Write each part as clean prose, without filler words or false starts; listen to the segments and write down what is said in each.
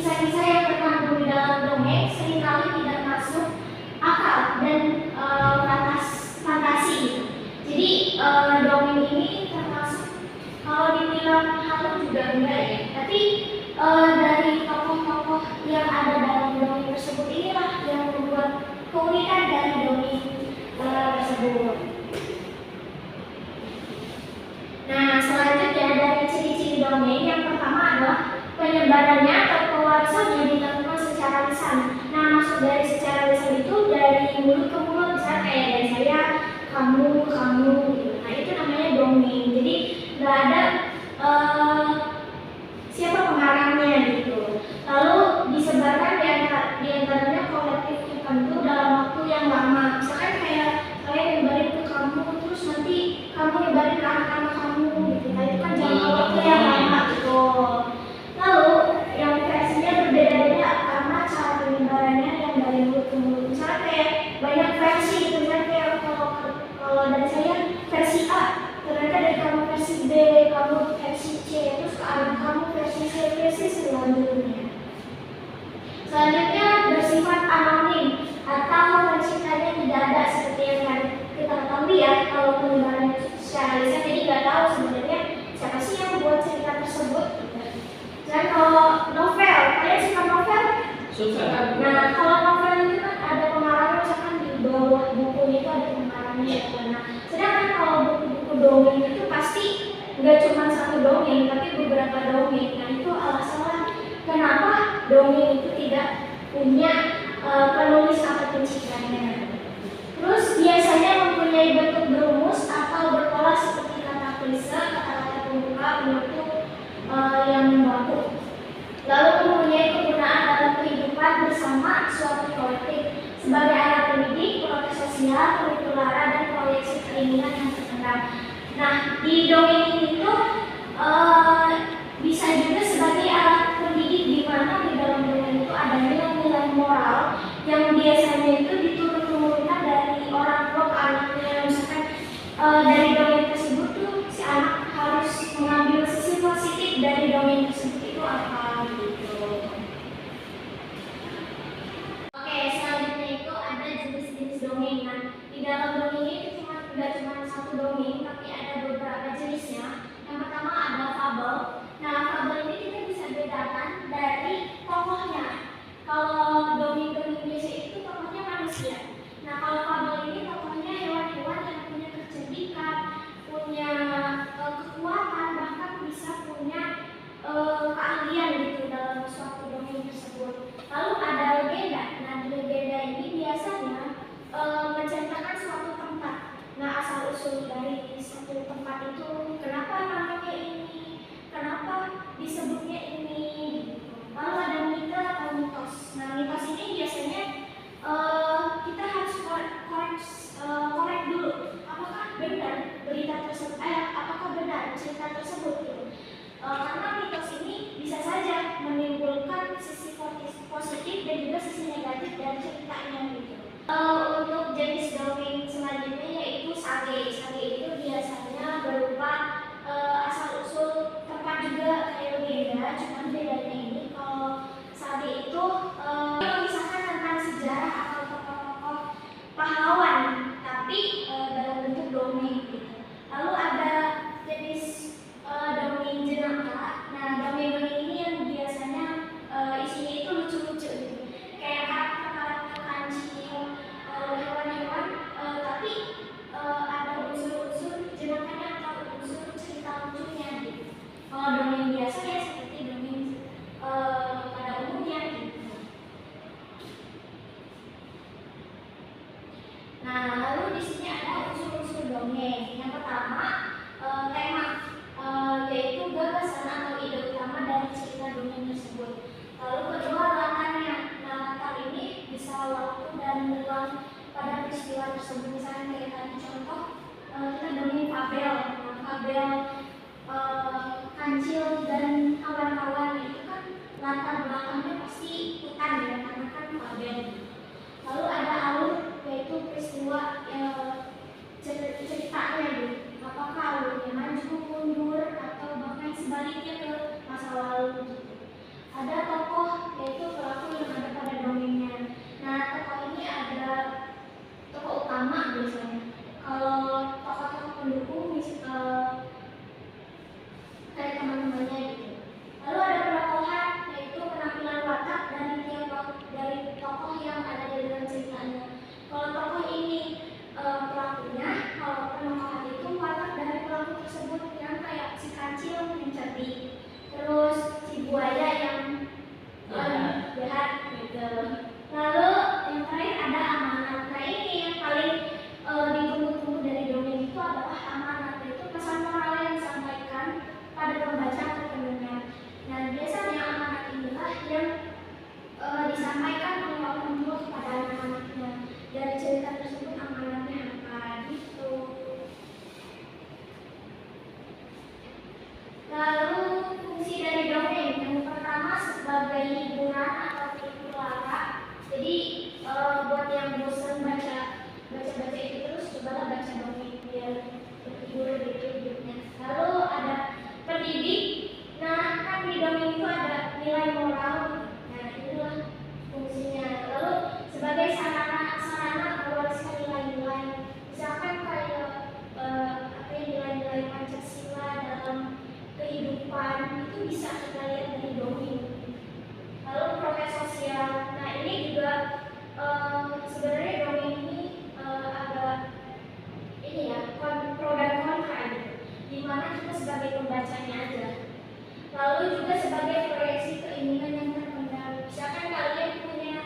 kisah-kisah yang terkandung di dalam dongeng seringkali tidak masuk akal dan fantasi. Jadi dongeng ini termasuk, kalau dibilang halu juga enggak ya, tapi dari tokoh-tokoh yang ada dalam dongeng tersebut inilah yang membuat keunikan dari dongeng tersebut. Nah, selanjutnya dari ciri-ciri dongeng yang pertama adalah penyebarannya atau pewarisannya dilakukan secara lisan. Nah, maksud dari secara lisan itu dari mulut ke mulut, misalnya kayak dari saya, kamu, gitu. Nah, itu namanya dongeng. Jadi nggak ada siapa pengarangnya gitu. Lalu disebarkan di antaranya kolektif tertentu dalam waktu yang lama. Misalkan kayak saya nyebarin ke kamu, terus nanti kamu nyebarin ke anak-anak kamu gitu. Nah, itu kan jangka waktu yang lama gitu. Lalu yang versinya berbeda-beda karena cara penyebarannya yang dari mulut ke mulut. Misalnya kayak banyak versi gitu, misalnya kayak kalau dari saya versi A, ternyata dari kamu versi B, kamu versi C, terus ke anak kamu versi C, versi selanjutnya. Selanjutnya bersifat anonim atau penciptanya tidak ada, seperti yang kita ketahui ya, kalau penyebarannya secara lisan, jadi nggak tahu sebenarnya siapa sih yang buat cerita tersebut. Dan kalau novel, kalian suka novel? Suka. Nah, kalau novel itu kan ada pengarangnya, misalkan di bawah bukunya itu ada pengarangnya. Nah, sedangkan kalau buku-buku dongeng itu pasti nggak cuma satu dongeng, tapi beberapa dongeng. Nah, itu alasannya kenapa dongeng itu tidak punya penulis atau penciptanya. Terus biasanya mempunyai bentuk berumus atau berpola seperti kata klise, kata-kata pembuka, penutup yang membaku. Lalu mempunyai kegunaan dalam kehidupan bersama suatu kolektif sebagai alat pendidik, protes sosial, penutularan, dan proyeksi keinginan yang terpendam. Nah, di dongeng ini tuh bisa juga sebagai alat pendidik, di mana di dalam dongeng itu ada nilai-nilai moral yang biasanya itu diturun-turunkan dari orang tua ke anaknya. Misalkan dari dongeng tersebut tuh si anak harus mengambil sisi positif dari dongeng tersebut itu apa gitu. Oke, selanjutnya itu ada jenis-jenis dongeng. Nah, di dalam dongeng ini tidak cuma satu dongeng, tapi ada beberapa jenisnya. Yang pertama ada fabel. Nah, fabel ini kita bisa bedakan dari tokohnya. Kalau dongeng-dongeng biasa itu tokohnya manusia. Nah, kalau fabel ini tokohnya hewan-hewan yang punya kecerdikan, punya kekuatan, bahkan bisa punya keahlian gitu dalam suatu dongeng tersebut. Lalu ada legenda. Nah, di legenda ini biasanya menceritakan suatu tempat. Nah, asal usul dari satu tempat itu, kenapa namanya ini, kenapa disebutnya ini gitu. Lalu ada mite atau mitos. Nah, mitos ini biasanya kita harus korek dulu, apakah benar berita tersebut, apakah benar cerita tersebut gitu. Karena mitos ini bisa saja menimbulkan sisi positif dan juga sisi negatif dari ceritanya gitu. Untuk jenis dongeng selanjutnya yaitu sage. Sage itu biasanya berupa asal usul tempat juga kayak legenda, cuman bedanya ini kalau sage itu mengisahkan tentang sejarah atau tokoh-tokoh pahlawan, tapi dalam bentuk dongeng gitu. Lalu ada jenis dongeng jenaka. Nah, dongeng-dongeng ini yang biasanya isinya itu lucu-lucu gitu, kayak karakter-karakter kancil, hewan-hewan, tapi ada unsur-unsur jenakanya atau unsur cerita lucunya gitu. Kalau dongeng biasa ya seperti dongeng pada umumnya gitu. Nah, lalu di sini ada unsur-unsur dongeng. Yang pertama tema, yaitu gagasan atau ide utama dari cerita dongeng tersebut. Lalu kedua latarnya. Nah, latar ini bisa waktu dan ruang pada peristiwa tersebut. Misalnya kayak tadi contoh kita dongeng fabel. Nah, fabel kancil dan kawan-kawan itu kan latar belakangnya pasti hutan ya, karena kan fabel. Lalu ada alur, yaitu peristiwa ceritanya gitu. Apakah alurnya maju, mundur, atau bahkan sebaliknya ke masa lalu gitu. Ada tokoh si kancil yang cerdik, terus si buaya yang jahat gitu. Lalu yang terakhir ada amanat. Nah ini yang paling ditunggu-tunggu dari dongeng itu adalah amanat, yaitu pesan moral yang disampaikan pada pembaca atau pendengar. Nah biasanya amanat inilah yang disampaikan oleh orang tua kepada anak-anaknya. Dari cerita tersebut amanatnya apa gitu. Lalu fungsi dari dongeng yang pertama sebagai hiburan atau pelipur lara. Jadi buat yang bosan baca itu terus cobalah baca dongeng biar terhibur gitu hidupnya. Lalu ada pendidik. Nah kan di dongeng itu ada nilai moral. Nah inilah fungsinya. Lalu sebagai sarana mewariskan nilai-nilai. Misalkan kayak nilai-nilai Pancasila dalam kehidupan itu bisa kita lihat dari dongeng. Lalu protes sosial. Nah ini juga sebenarnya dongeng ini agak pro dan kontra gitu. Dimana kita sebagai pembacanya aja. Lalu juga sebagai proyeksi keinginan yang terpendam. Misalkan kalian punya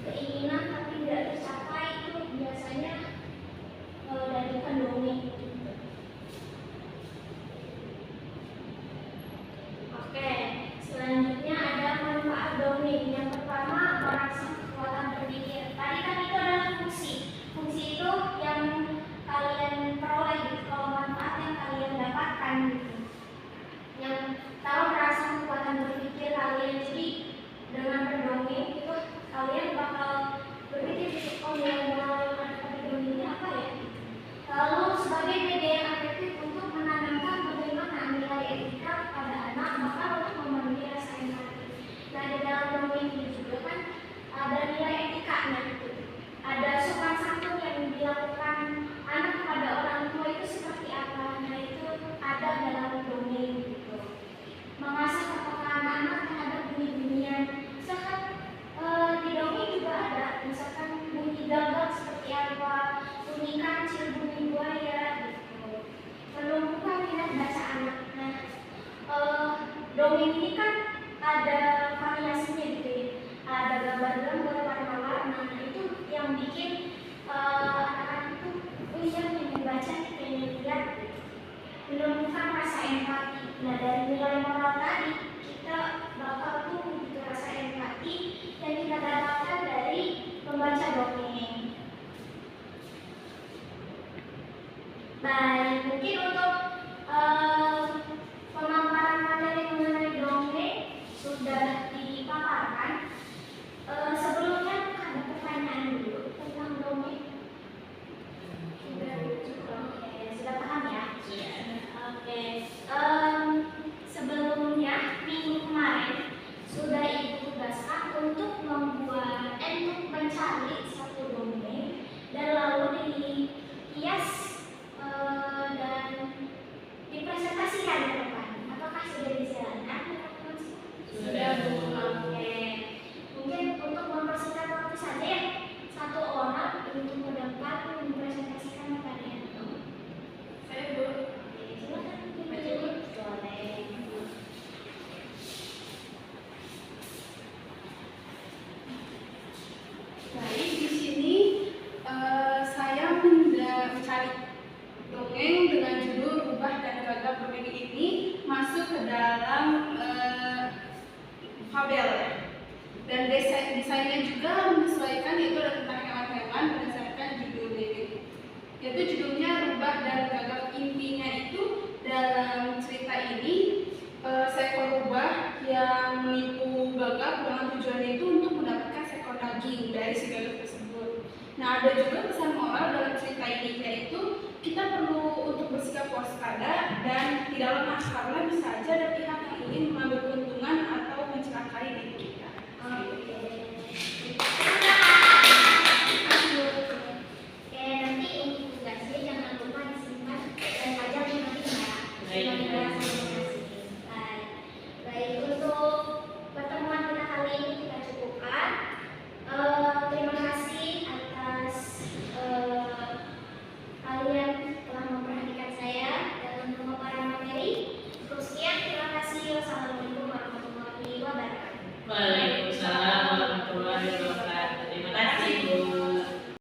keinginan tapi tidak tercapai, itu biasanya dari dongeng. Oke, selanjutnya ada manfaat dongeng. Yang pertama, merangsang kekuatan berpikir. Tadi kan itu adalah fungsi. Fungsi itu yang kalian peroleh gitu. Kalau manfaat yang kalian dapatkan gitu. Yang tahu merangsang kekuatan berpikir kalian. Jadi dengan berdongeng itu kalian bakal berpikir, oh nilai moral yang ada pada dongeng ini apa ya? Lalu sebagai media yang efektif untuk menanamkan bagaimana nilai etika pada anak, bahkan untuk memenuhi rasa empati. Nah di dalam dongeng ini juga kan ada nilai etikanya gitu. Ada sopan santun yang dilakukan anak kepada orang tua itu seperti apa? Nah itu ada dalam dongeng gitu. Mengasah kepekaan anak terhadap bunyi-bunyian. Misalkan di dongeng juga ada, misalkan bunyi gagak seperti apa, bunyi kancil, bunyi buaya gitu. Menumbuhkan minat baca anak. Nah, dongeng ini kan ada variasinya gitu ya. Ada gambar-gambar, warna-warna. Nah, itu yang bikin anak-anak itu yang membaca pengen lihat gitu. Menumbuhkan rasa empati. Nah, dari nilai moral tadi kita bakal tumbuh gitu rasa empati yang kita dapatkan dari membaca dongeng. Baik, mungkin untuk pemaparan materi mengenai dongeng sudah dipaparkan. Sebelumnya ada pertanyaan dulu tentang dongeng. Sudah paham ya? Oke. Sebelumnya minggu kemarin sudah Ibu tugaskan untuk mencari satu dongeng dan lalu dihias dan dipresentasikan ke depan. Apakah sudah dijalankan? Sudah, Bu. Oke. Mungkin untuk mempersingkat waktu saja ya, satu orang untuk ke depan mempresentasikan materinya. Saya, Bu. Oke, silakan. Baca, Bu. Boleh. Baik, di sini saya mencari dongeng dengan judul Rubah dan Gagak. Dongeng ini masuk ke dalam fabel ya. Dan desainnya juga menyesuaikan, yaitu ada tentang hewan-hewan berdasarkan judul dongeng. Yaitu judulnya Rubah dan Gagak. Intinya itu dalam cerita ini seekor rubah yang menipu gagak dengan tujuannya itu untuk mendapatkan seekor daging dari si gagak tersebut. Nah, ada juga pesan moral dalam cerita ini, yaitu kita perlu untuk bersikap waspada dan tidak lemah, karena bisa saja ada